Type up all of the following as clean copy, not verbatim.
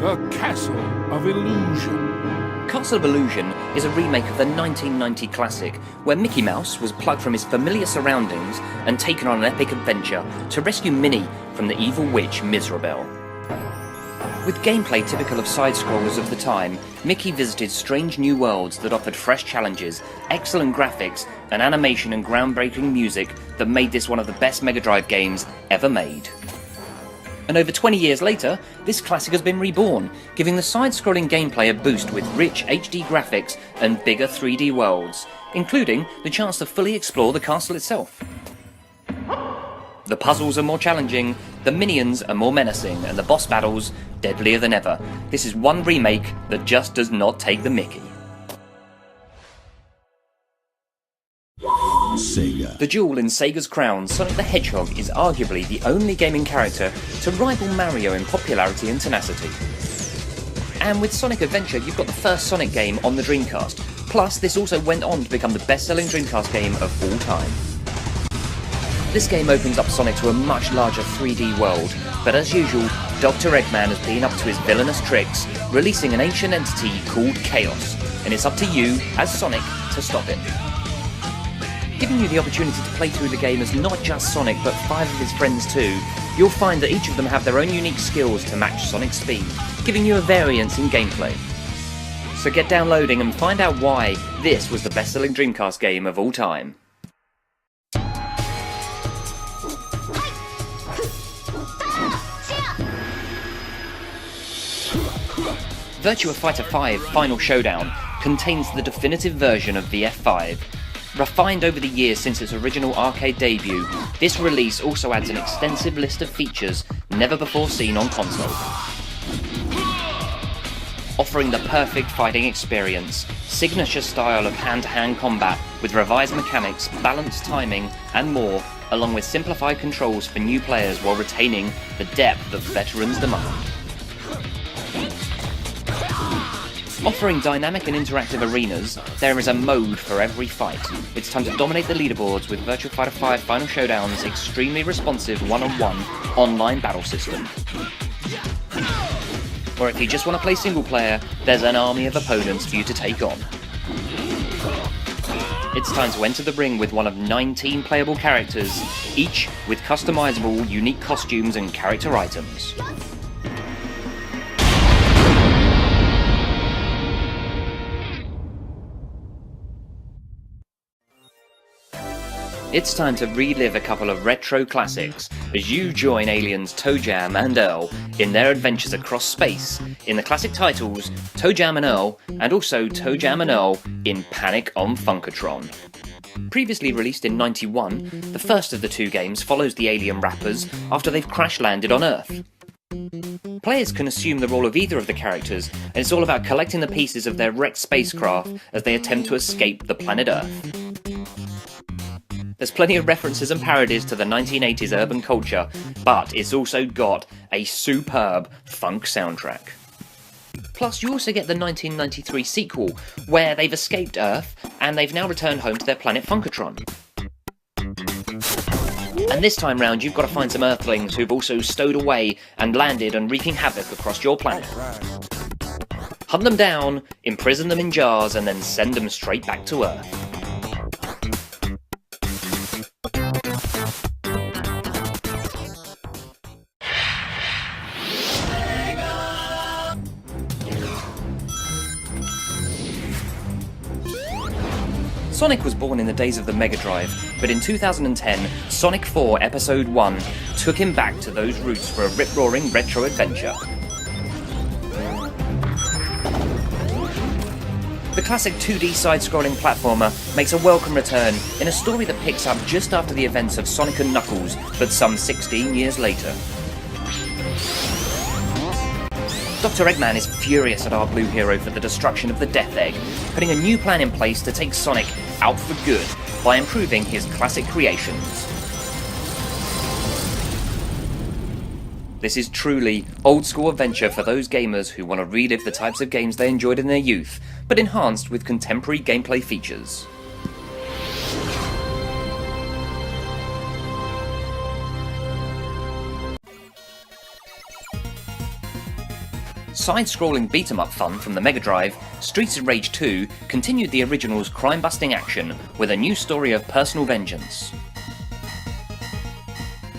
The Castle of Illusion. Castle of Illusion is a remake of the 1990 classic, where Mickey Mouse was plucked from his familiar surroundings and taken on an epic adventure to rescue Minnie from the evil witch Mizrabel. With gameplay typical of side-scrollers of the time, Mickey visited strange new worlds that offered fresh challenges, excellent graphics, and animation and groundbreaking music that made this one of the best Mega Drive games ever made. And over 20 years later, this classic has been reborn, giving the side-scrolling gameplay a boost with rich HD graphics and bigger 3D worlds, including the chance to fully explore the castle itself. The puzzles are more challenging, the minions are more menacing, and the boss battles deadlier than ever. This is one remake that just does not take the mickey. Sega. The jewel in Sega's crown, Sonic the Hedgehog is arguably the only gaming character to rival Mario in popularity and tenacity. And with Sonic Adventure, you've got the first Sonic game on the Dreamcast. Plus, this also went on to become the best-selling Dreamcast game of all time. This game opens up Sonic to a much larger 3D world, but as usual, Dr. Eggman has been up to his villainous tricks, releasing an ancient entity called Chaos, and it's up to you, as Sonic, to stop it. Giving you the opportunity to play through the game as not just Sonic, but 5 of his friends too, you'll find that each of them have their own unique skills to match Sonic's speed, giving you a variance in gameplay. So get downloading and find out why this was the best-selling Dreamcast game of all time. Virtua Fighter 5 Final Showdown contains the definitive version of the F5. Refined over the years since its original arcade debut, this release also adds an extensive list of features never before seen on console. Offering the perfect fighting experience, signature style of hand-to-hand combat with revised mechanics, balanced timing, and more, along with simplified controls for new players while retaining the depth that veterans demand. Offering dynamic and interactive arenas, there is a mode for every fight. It's time to dominate the leaderboards with Virtua Fighter 5 Final Showdown's extremely responsive one-on-one online battle system. Or if you just want to play single player, there's an army of opponents for you to take on. It's time to enter the ring with one of 19 playable characters, each with customizable, unique costumes and character items. It's time to relive a couple of retro classics as you join aliens ToeJam and Earl in their adventures across space in the classic titles ToeJam and Earl, and also ToeJam and Earl in Panic on Funkatron. Previously released in '91, the first of the two games follows the alien rappers after they've crash-landed on Earth. Players can assume the role of either of the characters, and it's all about collecting the pieces of their wrecked spacecraft as they attempt to escape the planet Earth. There's plenty of references and parodies to the 1980s urban culture, but it's also got a superb funk soundtrack. Plus, you also get the 1993 sequel, where they've escaped Earth and they've now returned home to their planet Funkatron. And this time round, you've got to find some Earthlings who've also stowed away and landed and wreaking havoc across your planet. Hunt them down, imprison them in jars, and then send them straight back to Earth. Sonic was born in the days of the Mega Drive, but in 2010, Sonic 4 Episode 1 took him back to those roots for a rip-roaring retro adventure. The classic 2D side-scrolling platformer makes a welcome return in a story that picks up just after the events of Sonic and Knuckles, but some 16 years later. Dr. Eggman is furious at our blue hero for the destruction of the Death Egg, putting a new plan in place to take Sonic out for good by improving his classic creations. This is truly old-school adventure for those gamers who want to relive the types of games they enjoyed in their youth, but enhanced with contemporary gameplay features. Side-scrolling beat-em-up fun from the Mega Drive, Streets of Rage 2 continued the original's crime-busting action with a new story of personal vengeance.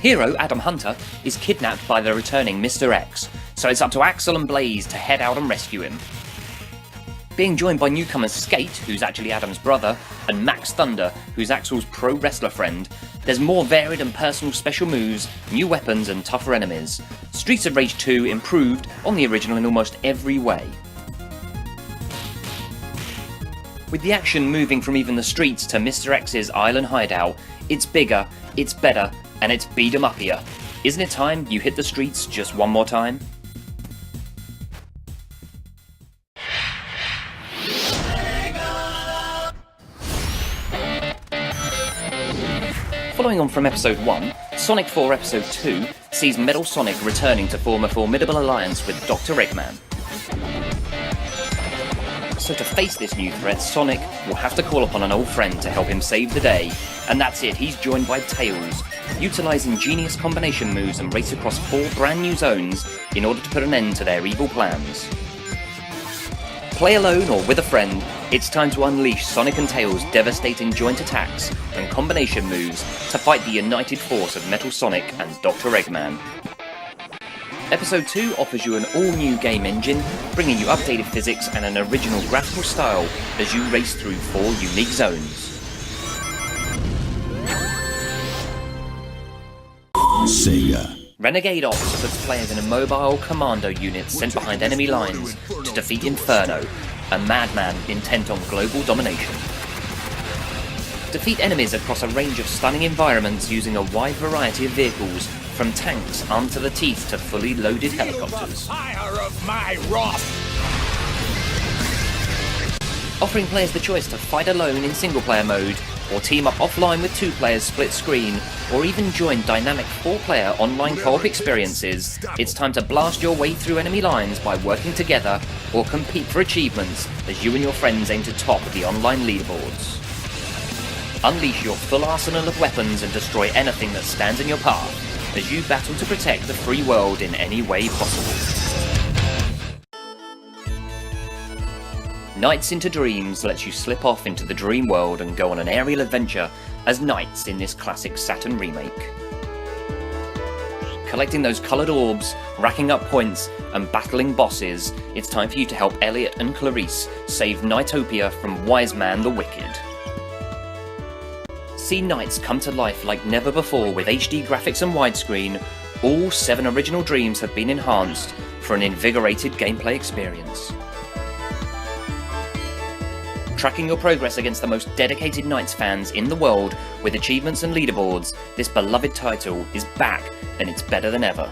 Hero Adam Hunter is kidnapped by the returning Mr. X, so it's up to Axel and Blaze to head out and rescue him. Being joined by newcomers Skate, who's actually Adam's brother, and Max Thunder, who's Axel's pro wrestler friend, there's more varied and personal special moves, new weapons and tougher enemies. Streets of Rage 2 improved on the original in almost every way. With the action moving from even the streets to Mr. X's island hideout, it's bigger, it's better, and it's beat 'em uppier. Isn't it time you hit the streets just one more time? Following on from Episode 1, Sonic 4 Episode 2 sees Metal Sonic returning to form a formidable alliance with Dr. Eggman. So to face this new threat, Sonic will have to call upon an old friend to help him save the day, and that's it, he's joined by Tails, utilising genius combination moves and race across 4 brand new zones in order to put an end to their evil plans. Play alone or with a friend, it's time to unleash Sonic and Tails' devastating joint attacks and combination moves to fight the united force of Metal Sonic and Dr. Eggman. Episode 2 offers you an all-new game engine, bringing you updated physics and an original graphical style as you race through 4 unique zones. Sega. Renegade Ops puts players in a mobile commando unit sent behind enemy lines to defeat Inferno, a madman intent on global domination. Defeat enemies across a range of stunning environments using a wide variety of vehicles, from tanks armed to the teeth to fully loaded helicopters. Fire of my wrath! Offering players the choice to fight alone in single-player mode, or team up offline with 2 players split screen, or even join dynamic 4-player online co-op experiences, it's time to blast your way through enemy lines by working together or compete for achievements as you and your friends aim to top the online leaderboards. Unleash your full arsenal of weapons and destroy anything that stands in your path as you battle to protect the free world in any way possible. Nights into Dreams lets you slip off into the dream world and go on an aerial adventure as knights in this classic Saturn remake. Collecting those coloured orbs, racking up points, and battling bosses, it's time for you to help Elliot and Clarice save Knightopia from Wise Man the Wicked. See Knights come to life like never before with HD graphics and widescreen. All 7 original dreams have been enhanced for an invigorated gameplay experience. Tracking your progress against the most dedicated Knights fans in the world with achievements and leaderboards, this beloved title is back and it's better than ever.